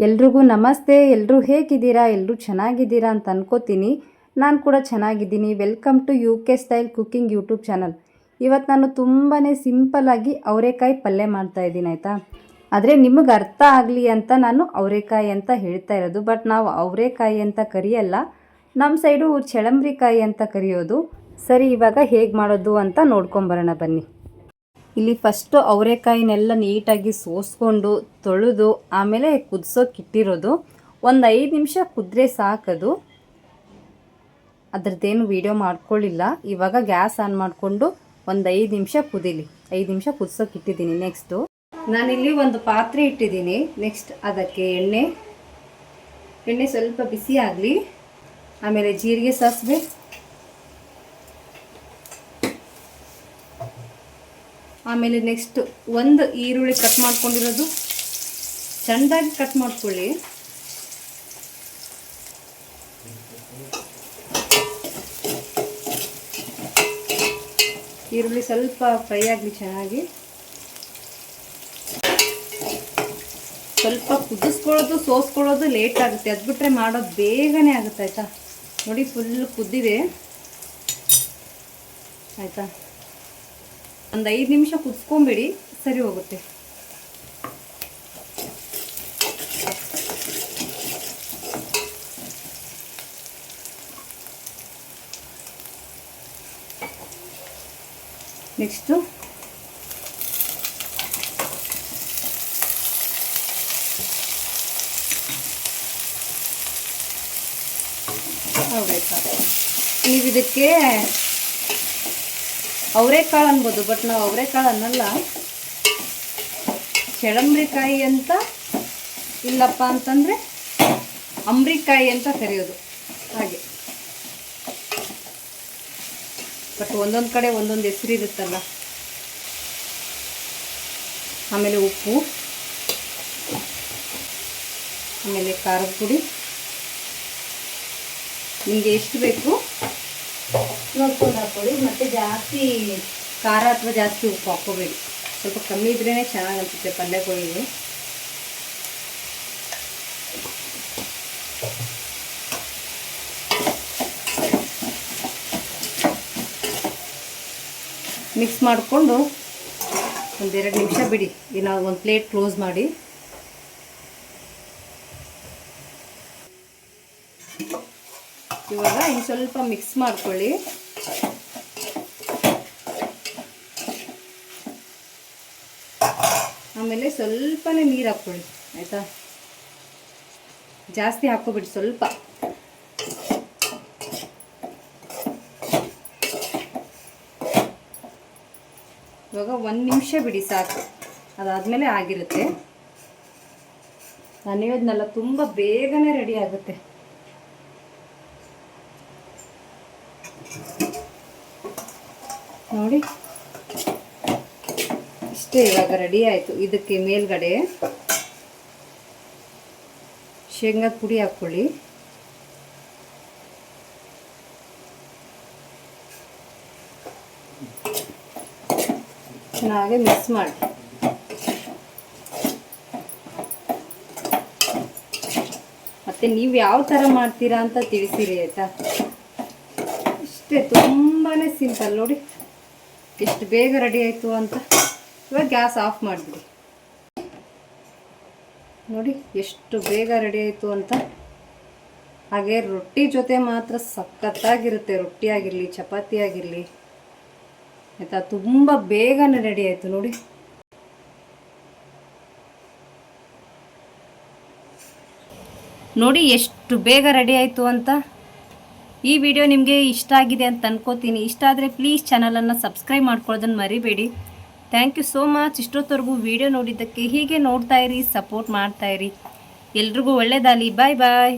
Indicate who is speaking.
Speaker 1: ಎಲ್ರಿಗೂ ನಮಸ್ತೆ. ಎಲ್ಲರೂ ಹೇಗಿದ್ದೀರಾ? ಎಲ್ಲರೂ ಚೆನ್ನಾಗಿದ್ದೀರಾ ಅಂತ ಅನ್ಕೋತೀನಿ. ನಾನು ಕೂಡ ಚೆನ್ನಾಗಿದ್ದೀನಿ. Welcome to U K style cooking YouTube channel. ಇವತ್ತು ನಾನು ತುಂಬಾ ಸಿಂಪಲ್ಲಾಗಿ ಅವರೆಕಾಯಿ ಪಲ್ಯ ಮಾಡ್ತಾಯಿದ್ದೀನಿ ಆಯಿತಾ. ಆದರೆ ನಿಮಗೆ ಅರ್ಥ ಆಗಲಿ ಅಂತ ನಾನು ಅವರೆಕಾಯಿ ಅಂತ ಹೇಳ್ತಾ ಇರೋದು. ಬಟ್ ನಾವು ಅವರೆಕಾಯಿ ಅಂತ ಕರೆಯಲ್ಲ, ನಮ್ಮ ಸೈಡು ಚಳಂಬ್ರಿಕಾಯಿ ಅಂತ ಕರೆಯೋದು. ಸರಿ, ಇವಾಗ ಹೇಗೆ ಮಾಡೋದು ಅಂತ ನೋಡ್ಕೊಂಬರೋಣ ಬನ್ನಿ. ಇಲ್ಲಿ ಫಸ್ಟು ಅವರೆಕಾಯಿನೆಲ್ಲ ನೀಟಾಗಿ ಸೋಸ್ಕೊಂಡು ತೊಳೆದು ಆಮೇಲೆ ಕುದಿಸೋಕೆ ಇಟ್ಟಿರೋದು. ಒಂದು 5 ನಿಮಿಷ ಕುದ್ರೆ ಸಾಕದು. ಅದ್ರದ್ದೇನು ವೀಡಿಯೋ ಮಾಡ್ಕೊಳ್ಳಿಲ್ಲ. ಇವಾಗ ಗ್ಯಾಸ್ ಆನ್ ಮಾಡಿಕೊಂಡು ಒಂದು 5 ನಿಮಿಷ ಕುದೀಲಿ. 5 ನಿಮಿಷ ಕುದಿಸೋಕೆ ಇಟ್ಟಿದ್ದೀನಿ. ನೆಕ್ಸ್ಟು ನಾನಿಲ್ಲಿ ಒಂದು ಪಾತ್ರೆ ಇಟ್ಟಿದ್ದೀನಿ. ನೆಕ್ಸ್ಟ್ ಅದಕ್ಕೆ ಎಣ್ಣೆ ಸ್ವಲ್ಪ ಬಿಸಿ ಆಗಲಿ. ಆಮೇಲೆ ಜೀರಿಗೆ, ಸಾಸಿವೆ, ಆಮೇಲೆ ನೆಕ್ಸ್ಟ್ ಒಂದು ಈರುಳ್ಳಿ ಕಟ್ ಮಾಡ್ಕೊಂಡಿರೋದು ಸಣ್ಣದಾಗಿ ಕಟ್ ಮಾಡ್ಕೊಳ್ಳಿ. ಈರುಳ್ಳಿ ಸ್ವಲ್ಪ ಫ್ರೈ ಆಗಲಿ ಚೆನ್ನಾಗಿ. ಸ್ವಲ್ಪ ಕುದಿಸ್ಕೊಳ್ಳೋದು ಸೋಸ್ಕೊಳ್ಳೋದು ಲೇಟ್ ಆಗುತ್ತೆ, ಅದು ಬಿಟ್ಟರೆ ಮಾಡೋದು ಬೇಗನೆ ಆಗುತ್ತೆ ಆಯಿತಾ. ನೋಡಿ, ಫುಲ್ ಕುದ್ದಿದೆ ಆಯಿತಾ. ಒಂದು 5 ನಿಮಿಷ ಕುದಿಸ್ಕೊಂಬಿಡಿ, ಸರಿ ಹೋಗುತ್ತೆ. ನೆಕ್ಸ್ಟು ನೀವು ಇದಕ್ಕೆ ಅವರೆಕಾಳು ಅನ್ಬೋದು, ಬಟ್ ನಾವು ಅವರೆಕಾಳು ಅನ್ನಲ್ಲ, ಚಳಂಬ್ರಿಕಾಯಿ ಅಂತ, ಇಲ್ಲಪ್ಪ ಅಂತಂದರೆ ಅಂಬ್ರಿಕಾಯಿ ಅಂತ ಕರೆಯೋದು ಹಾಗೆ. ಬಟ್ ಒಂದೊಂದು ಕಡೆ ಒಂದೊಂದು ಹೆಸರು ಇರುತ್ತಲ್ಲ. ಆಮೇಲೆ ಉಪ್ಪು, ಆಮೇಲೆ ಖಾರದ ಪುಡಿ ನಿಮಗೆ ಎಷ್ಟು ಬೇಕು ನೋಡ್ಕೊಂಡು ಹಾಕ್ಕೊಳ್ಳಿ. ಮತ್ತು ಜಾಸ್ತಿ ಖಾರ ಅಥವಾ ಜಾಸ್ತಿ ಉಪ್ಪು ಹಾಕ್ಕೋಬೇಡಿ. ಸ್ವಲ್ಪ ಕಮ್ಮಿ ಇದ್ರೇ ಚೆನ್ನಾಗಿ ಅನಿಸುತ್ತೆ ಪಲ್ಯಗಳಿಗೆ. ಮಿಕ್ಸ್ ಮಾಡಿಕೊಂಡು ಒಂದು 2 ನಿಮಿಷ ಬಿಡಿ. ನಾವು ಒಂದು ಪ್ಲೇಟ್ ಕ್ಲೋಸ್ ಮಾಡಿ. ಇವಾಗ ಇನ್ನು ಸ್ವಲ್ಪ ಮಿಕ್ಸ್ ಮಾಡ್ಕೊಳ್ಳಿ. ಆಮೇಲೆ ಸ್ವಲ್ಪನೇ ನೀರು ಹಾಕ್ಕೊಳ್ಳಿ ಆಯಿತಾ. ಜಾಸ್ತಿ ಹಾಕ್ಕೊಬಿಡಿ, ಸ್ವಲ್ಪ. ಇವಾಗ 1 ನಿಮಿಷ ಬಿಡಿ ಸಾಕು, ಅದಾದಮೇಲೆ ಆಗಿರುತ್ತೆ. ನಾನು ಹೇಳಿದ್ನಲ್ಲ, ತುಂಬ ಬೇಗನೆ ರೆಡಿ ಆಗುತ್ತೆ. ನೋಡಿ, ಇಷ್ಟೇ, ಇವಾಗ ರೆಡಿ ಆಯಿತು. ಇದಕ್ಕೆ ಮೇಲ್ಗಡೆ ಶೇಂಗಾ ಪುಡಿ ಹಾಕ್ಕೊಳ್ಳಿ. ಚೆನ್ನಾಗಿ ಮಿಕ್ಸ್ ಮಾಡಿ. ಮತ್ತು ನೀವು ಯಾವ ಥರ ಮಾಡ್ತೀರಾ ಅಂತ ತಿಳಿಸಿರಿ ಆಯಿತಾ. ಇಷ್ಟೇ, ತುಂಬಾ ಸಿಂಪಲ್. ನೋಡಿ ಎಷ್ಟು ಬೇಗ ರೆಡಿ ಆಯಿತು ಅಂತ. ಇವಾಗ ಗ್ಯಾಸ್ ಆಫ್ ಮಾಡಿಬಿಡಿ. ನೋಡಿ ಎಷ್ಟು ಬೇಗ ರೆಡಿ ಆಯಿತು ಅಂತ. ಹಾಗೆ ರೊಟ್ಟಿ ಜೊತೆ ಮಾತ್ರ ಸಖತ್ತಾಗಿರುತ್ತೆ. ರೊಟ್ಟಿ ಆಗಿರಲಿ, ಚಪಾತಿ ಆಗಿರಲಿ ಆಯಿತಾ. ತುಂಬ ಬೇಗನೆ ರೆಡಿ ಆಯಿತು ನೋಡಿ. ನೋಡಿ ಎಷ್ಟು ಬೇಗ ರೆಡಿ ಆಯಿತು ಅಂತ. ಈ ವಿಡಿಯೋ ನಿಮಗೆ ಇಷ್ಟ ಆಗಿದೆ ಅಂತ ಅನ್ಕೋತೀನಿ. ಇಷ್ಟ ಆದರೆ ಪ್ಲೀಸ್ ಚಾನಲನ್ನು ಸಬ್ಸ್ಕ್ರೈಬ್ ಮಾಡ್ಕೊಳ್ಳೋದನ್ನು ಮರಿಬೇಡಿ. Thank you so much. ಇಷ್ಟೊತ್ತವರೆಗೂ ವಿಡಿಯೋ ನೋಡಿದ್ದಕ್ಕೆ ಹೀಗೆ ನೋಡ್ತಾಯಿರಿ, ಸಪೋರ್ಟ್ ಮಾಡ್ತಾಯಿರಿ. ಎಲ್ರಿಗೂ ಒಳ್ಳೆಯದಾಗಲಿ. ಬಾಯ್ ಬಾಯ್.